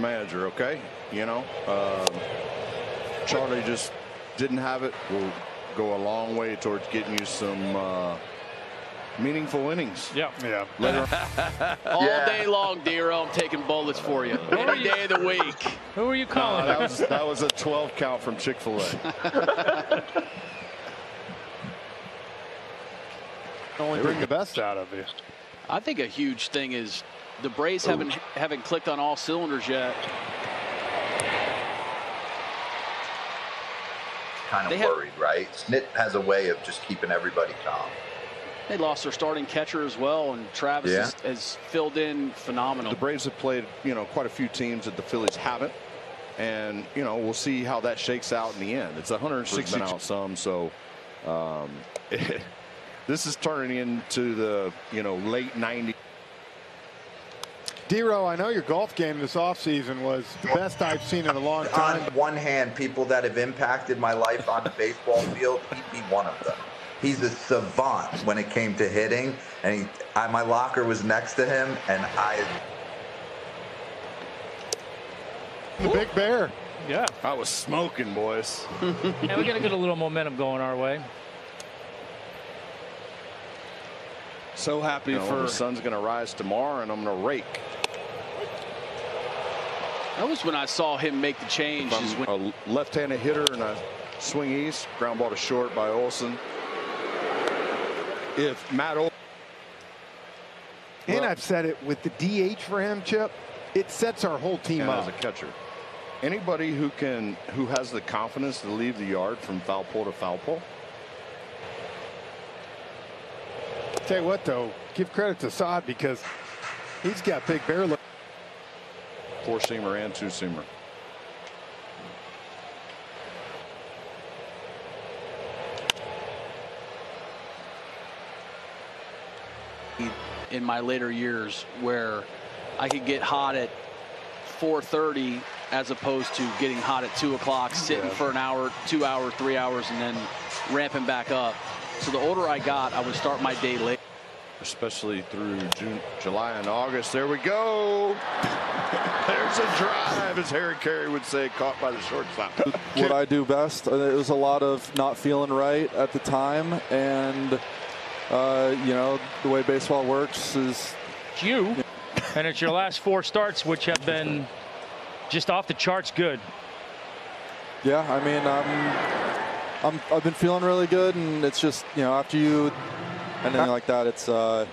manager, okay? You know, Charlie just didn't have it. Will go a long way towards getting you some meaningful innings. Yeah. All day long, Dero. I'm taking bullets for you. Any day of the week. Who are you calling? That was a 12 count from Chick-fil-A. Only bring the best out of you. I think a huge thing is the Braves haven't clicked on all cylinders yet. Kind of worried, right? Snit has a way of just keeping everybody calm. They lost their starting catcher as well, and Travis has filled in phenomenal. The Braves have played, quite a few teams that the Phillies haven't, and we'll see how that shakes out in the end. It's 160 out some, so this is turning into the late 90s. Dero, I know your golf game this offseason was the best I've seen in a long time. On one hand, people that have impacted my life on the baseball field, he'd be one of them. He's a savant when it came to hitting, and my locker was next to him, and the Big Bear. Yeah. I was smoking, boys. Yeah, we got to get a little momentum going our way. So happy for the sun's going to rise tomorrow, and I'm going to rake. That was when I saw him make the change. A left-handed hitter and I swing east, ground ball to short by Olsen. If Matt Olsen, and I've said it with the DH for him, Chip, it sets our whole team up as a catcher. Anybody who has the confidence to leave the yard from foul pole to foul pole. Tell you what, though, give credit to Saad because he's got Big Bear. Four-seamer and two-seamer. In my later years, where I could get hot at 4:30 as opposed to getting hot at 2 o'clock, sitting for an hour, 2 hours, 3 hours, and then ramping back up. So the older I got, I would start my day late. Especially through June, July, and August. There we go. There's a drive, as Harry Carey would say, caught by the shortstop. What I do best. It was a lot of not feeling right at the time, and the way baseball works is and it's your last 4 starts, which have been just off the charts good. Yeah, I mean, I've been feeling really good, and it's just after you. Anything like that, it's a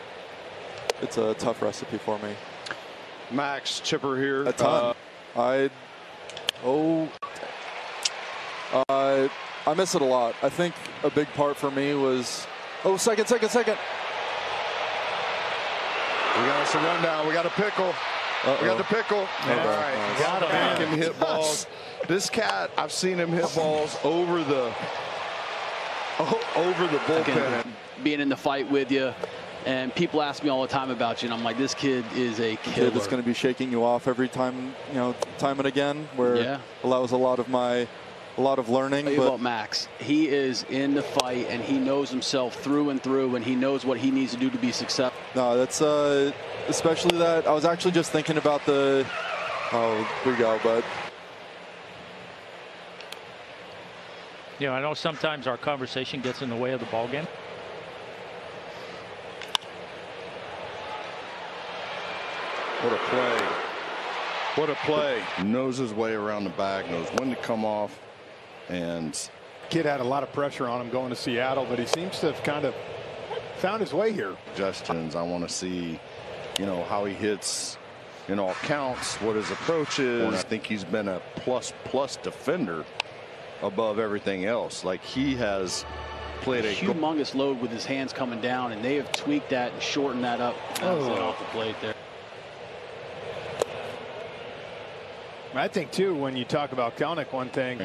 tough recipe for me. Max Chipper here. A ton. I miss it a lot. I think a big part for me was second. We got us a rundown. We got a pickle. We got the pickle. All right, got him. Can hit balls. This cat, I've seen him hit balls over the bullpen. Again, being in the fight with you, and people ask me all the time about you, and I'm like, this kid is a killer. Kid that's going to be shaking you off every time, time and again. Where that was a lot of learning. But about Max, he is in the fight, and he knows himself through and through, and he knows what he needs to do to be successful. No, that's especially that. I was actually just thinking about here we go, but. I know sometimes our conversation gets in the way of the ball game. What a play. What a play. Knows his way around the bag, knows when to come off. And kid had a lot of pressure on him going to Seattle, but he seems to have kind of found his way here. Suggestions. I want to see, how he hits in all counts, what his approach is. I think he's been a plus defender above everything else. Like, he has played a humongous load with his hands coming down, and they have tweaked that and shortened that up off the plate there. I think too, when you talk about Kelenic, one thing,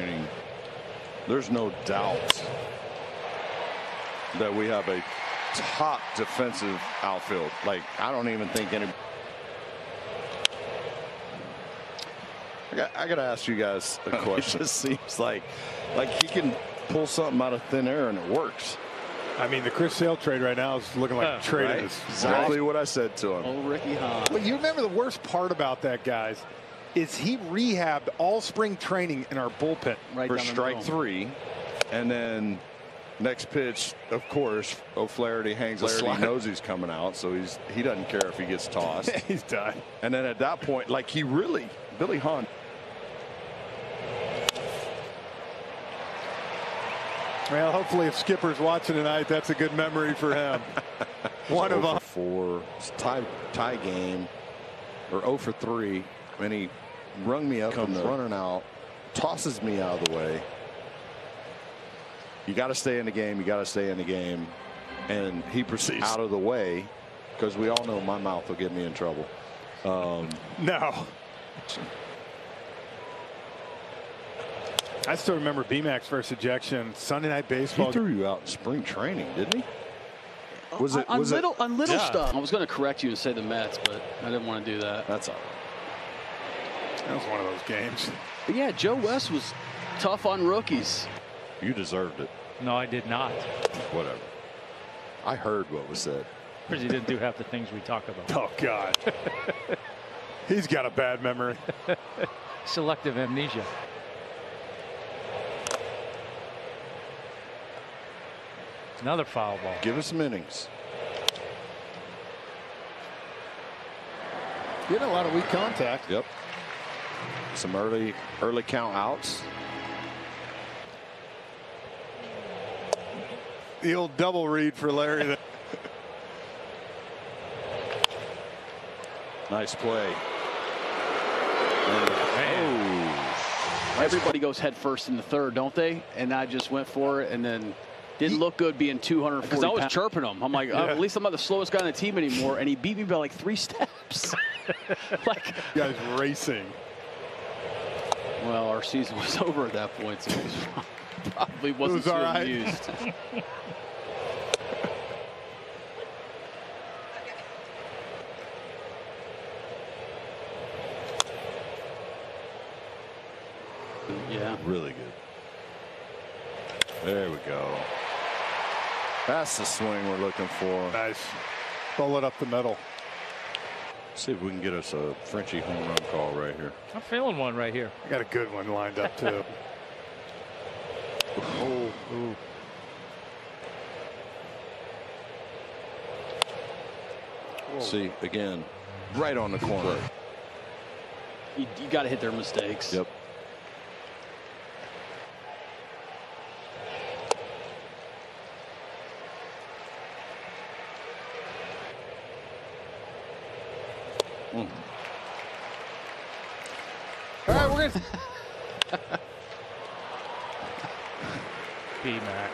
there's no doubt that we have a top defensive outfield. Like, I don't even think any. I gotta ask you guys a question. It just seems like he can pull something out of thin air and it works. I mean, the Chris Sale trade right now is looking like a trade. Right? Exactly what I said to him. Oh, Ricky Hahn. But you remember the worst part about that, guys, is he rehabbed all spring training in our bullpen. Right For down the strike middle. 3, and then next pitch, of course, O'Flaherty hangs the slide. He knows he's coming out, so he doesn't care if he gets tossed. He's done. And then at that point, like Billy Hahn. Well, hopefully, if Skipper's watching tonight, that's a good memory for him. One of them. 4 tie game, or 0 for 3, and he rung me up, comes running out, tosses me out of the way. You got to stay in the game. You got to stay in the game, and he proceeds out of the way because we all know my mouth will get me in trouble. No. I still remember BMAC's first ejection, Sunday Night Baseball. He threw you out in spring training, didn't he? Was it on little Yeah. stuff? I was going to correct you and say the Mets, but I didn't want to do that. That's all right. That was one of those games. But yeah, Joe West was tough on rookies. You deserved it. No, I did not. Whatever. I heard what was said. Because he didn't do half the things we talk about. Oh, God. He's got a bad memory. Selective amnesia. Another foul ball. Give us some innings. Getting a lot of weak contact. Yep. Some early count outs. The old double read for Larry. Nice play. Everybody goes head first in the third, don't they? And I just went for it and then didn't look good being 240 Because I was chirping him. I'm like, at least I'm not the slowest guy on the team anymore. And he beat me by like 3 steps. Like, Guys racing. well, our season was over at that point, so he probably wasn't all too right. amused. Yeah. Really good. There we go. That's the swing we're looking for. Nice. Roll it up the middle. See if we can get us a Frenchie home run call right here. I'm feeling one right here. I got a good one lined up, too. Oh. Ooh. See, again, right on the corner. You got to hit their mistakes. Yep. All right, we're going to. B-Mac.